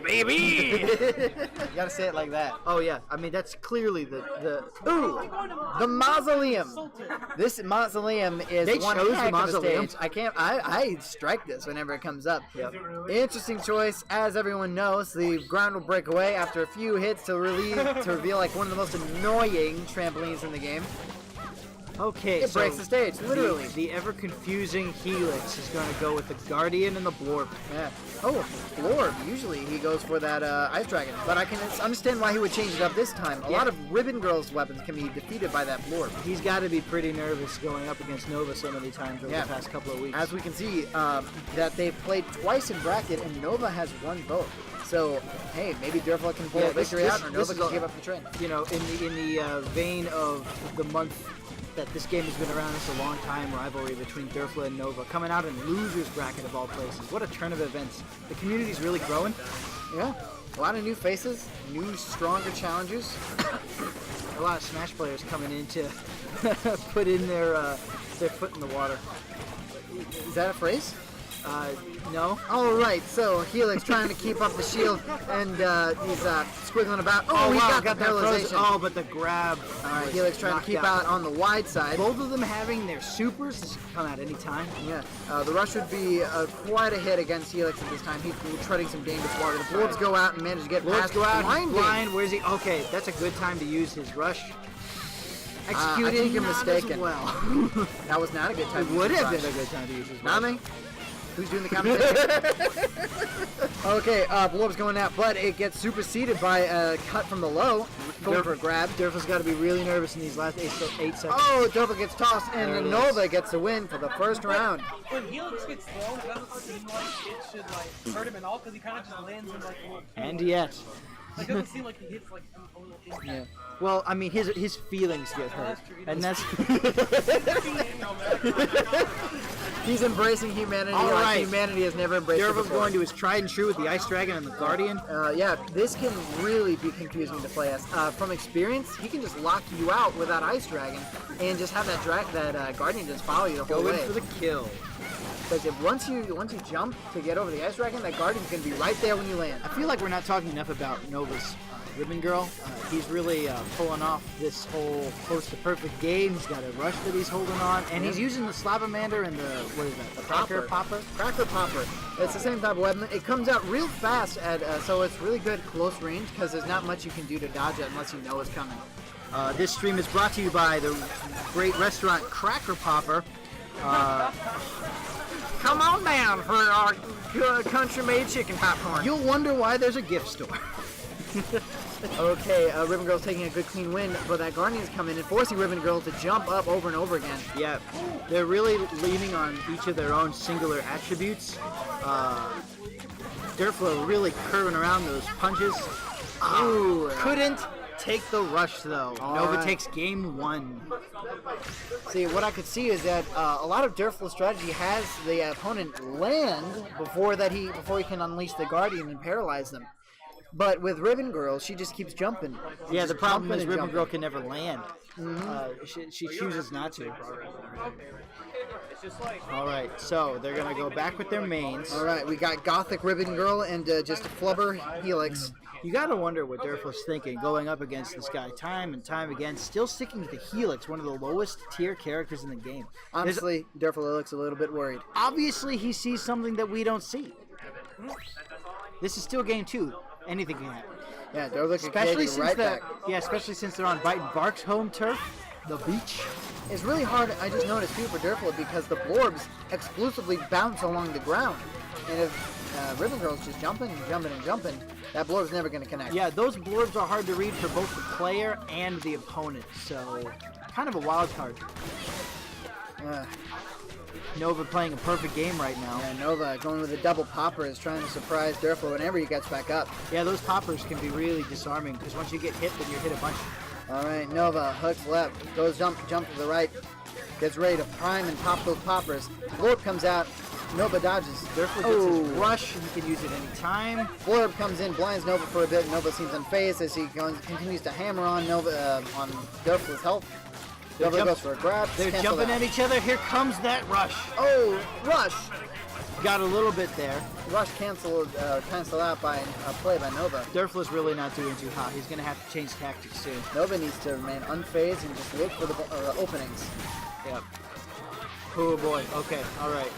baby. You gotta say it like that. Oh yeah, I mean that's clearly the mausoleum. This mausoleum is one heck of a stage. I strike this whenever it comes up. Yep. Interesting choice, as everyone knows. The ground will break away after a few hits to reveal like one of the most annoying trampolines in the game. Okay, it breaks the stage, literally. The ever-confusing Helix is going to go with the Guardian and the Blorb. Yeah. Oh, Blorb. Usually he goes for that Ice Dragon, but I can understand why he would change it up this time. A lot of Ribbon Girl's weapons can be defeated by that Blorb. He's got to be pretty nervous going up against Nova so many times over the past couple of weeks. As we can see, that they've played twice in bracket, and Nova has won both. So, hey, maybe Derfla can pull a victory out, or Nova can give up the train. You know, in the vein of the month that this game has been around, it's a long time rivalry between Derfla and Nova, coming out in losers bracket of all places. What a turn of events. The community's really growing. Yeah, a lot of new faces, new stronger challengers. A lot of Smash players coming in to put in their foot in the water. Is that a phrase? No. All right, so Helix trying to keep up the shield, and he's squiggling about. Oh, he got the paralyzation. Oh, but the grab. All right, Helix trying to keep out on the wide side. Both of them having their supers. This can come out any time. Yeah, the rush would be quite a hit against Helix at this time. He's treading some dangerous water. The Blords go out and manage to get past blind. Where's he? Okay, that's a good time to use his rush. I think you're mistaken. Well. That was not a good time. It would have been a good time to use his rush. Nami? Who's doing the commentating? Okay, Blorb's going out, but it gets superseded by a cut from the low. Going for a grab. Derfla's got to be really nervous in these last 8 seconds. Oh, Derfla gets tossed, and Nova gets the win for the first round. When Helix gets thrown, it doesn't seem like it should like hurt him at all, because he kind of just lands in like a little... And yet... Like, it doesn't seem like he hits like a little impact. Yeah. Well, I mean, his feelings get hurt, and that's... He's embracing humanity. All right. Like humanity has never embraced it before. before. Going to his tried and true with the Ice Dragon and the Guardian. Yeah, this can really be confusing to play as. From experience, he can just lock you out with that Ice Dragon and just have that Guardian just follow you the whole way. Go in for the kill. Because if once you jump to get over the Ice Dragon, that Guardian's going to be right there when you land. I feel like we're not talking enough about Nova's Ribbon Girl. He's really pulling off this whole close to perfect game. He's got a rush that he's holding on, and he's using the Slabamander and the, what is that, the Cracker Popper? Cracker Popper. It's the same type of weapon. It comes out real fast, so it's really good close range, because there's not much you can do to dodge it unless you know it's coming. This stream is brought to you by the great restaurant Cracker Popper. Come on down for our country-made chicken popcorn. You'll wonder why there's a gift store. Okay, Ribbon Girl's taking a good clean win, but that Guardian's coming in, forcing Ribbon Girl to jump up over and over again. Yeah, they're really leaning on each of their own singular attributes. Derfla really curving around those punches. Ooh, couldn't take the rush though. Nova takes game 1. See, what I could see is that a lot of Derfla's strategy has the opponent land before he can unleash the Guardian and paralyze them. But with Ribbon Girl, she just keeps jumping. Yeah, the problem is Ribbon Girl can never land. She chooses not to. All right, so they're going to go back with their mains. All right, we got Gothic Ribbon Girl and just a flubber Helix. You got to wonder what Derfla's thinking going up against this guy time and time again, still sticking to the Helix, one of the lowest tier characters in the game. Honestly, Derfla looks a little bit worried. Obviously, he sees something that we don't see. This is still game 2. Anything can happen. Yeah, Derfla especially since especially since they're on Bite and Bark's home turf, the beach. It's really hard, I just noticed too, for Derfla because the Blorbs exclusively bounce along the ground. And if Ribbon Girl's just jumping and jumping and jumping, that Blorb's never going to connect. Yeah, those Blorbs are hard to read for both the player and the opponent, so kind of a wild card. Nova playing a perfect game right now. Yeah, Nova going with a double popper is trying to surprise Derfla whenever he gets back up. Yeah, those poppers can be really disarming because once you get hit, then you're hit a bunch. All right, Nova hooks left, goes jump to the right, gets ready to prime and pop those poppers. Blorb comes out, Nova dodges. Derfla gets his rush, and he can use it any time. Blorb comes in, blinds Nova for a bit. Nova seems unfazed as he continues to hammer on Nova on Derfla's health. Derfla goes for a grab. They're jumping at each other. Here comes that rush. Oh, rush! Got a little bit there. rush canceled out by a play by Nova. Derfla's really not doing too hot. He's going to have to change tactics soon. Nova needs to remain unfazed and just look for the openings. Yep. Oh boy. Okay. All right.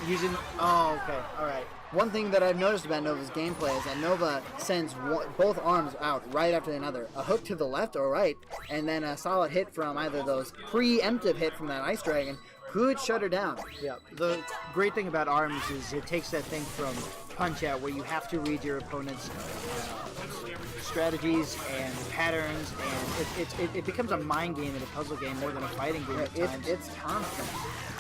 Using. Oh, okay. All right. One thing that I've noticed about Nova's gameplay is that Nova sends both arms out right after another. A hook to the left or right, and then a solid hit from either those preemptive hit from that Ice Dragon could shut her down. Yeah. The great thing about arms is it takes that thing from punch out where you have to read your opponent's strategies and patterns, and it becomes a mind game and a puzzle game more than a fighting game at times. It's constant.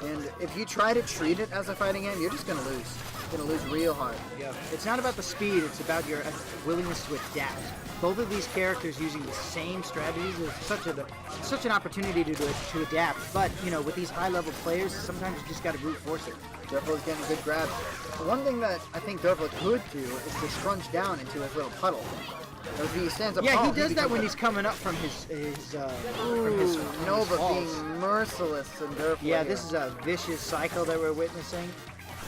And if you try to treat it as a fighting game, you're just going to lose. You're going to lose real hard. Yeah. It's not about the speed, it's about your willingness to adapt. Both of these characters using the same strategies is such an opportunity to adapt. But, you know, with these high-level players, sometimes you just got to brute force it. Derfla's getting a good grab. One thing that I think Derfla could do is to scrunch down into his little puddle. If he stands up yeah, tall, he does that when he's coming up from his Nova falls. being merciless to Derfla. Yeah, this is a vicious cycle that we're witnessing.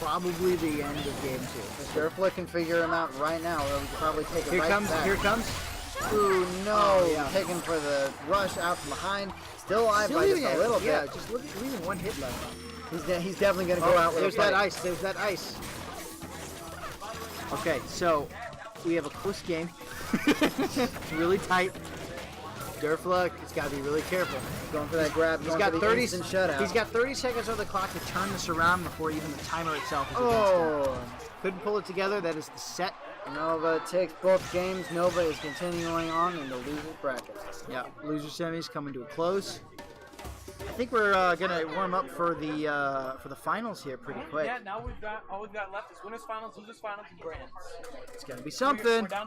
Probably the end of game 2. If Derfla can figure him out right now, we could probably take it Here right comes, back. here comes. Ooh, no. Oh, yeah. Taken for the rush out from behind. Still alive by just a little bit. Yeah, just leaving one hit left. He's definitely going to go out with There's a fight. that ice. There's that ice. Okay, so we have a close game. It's really tight. Derfla has got to be really careful. Going for that grab. He's got 30 shutout. He's got 30 seconds on the clock to turn this around before even the timer itself is against Oh. him. Couldn't pull it together. That is the set. Nova takes both games. Nova is continuing on in the loser's bracket. Yeah, loser semis coming to a close. I think we're gonna warm up for the finals here pretty quick. Yeah, now all we've got left is winners finals, losers finals, and grands. It's gonna be something. We're down to our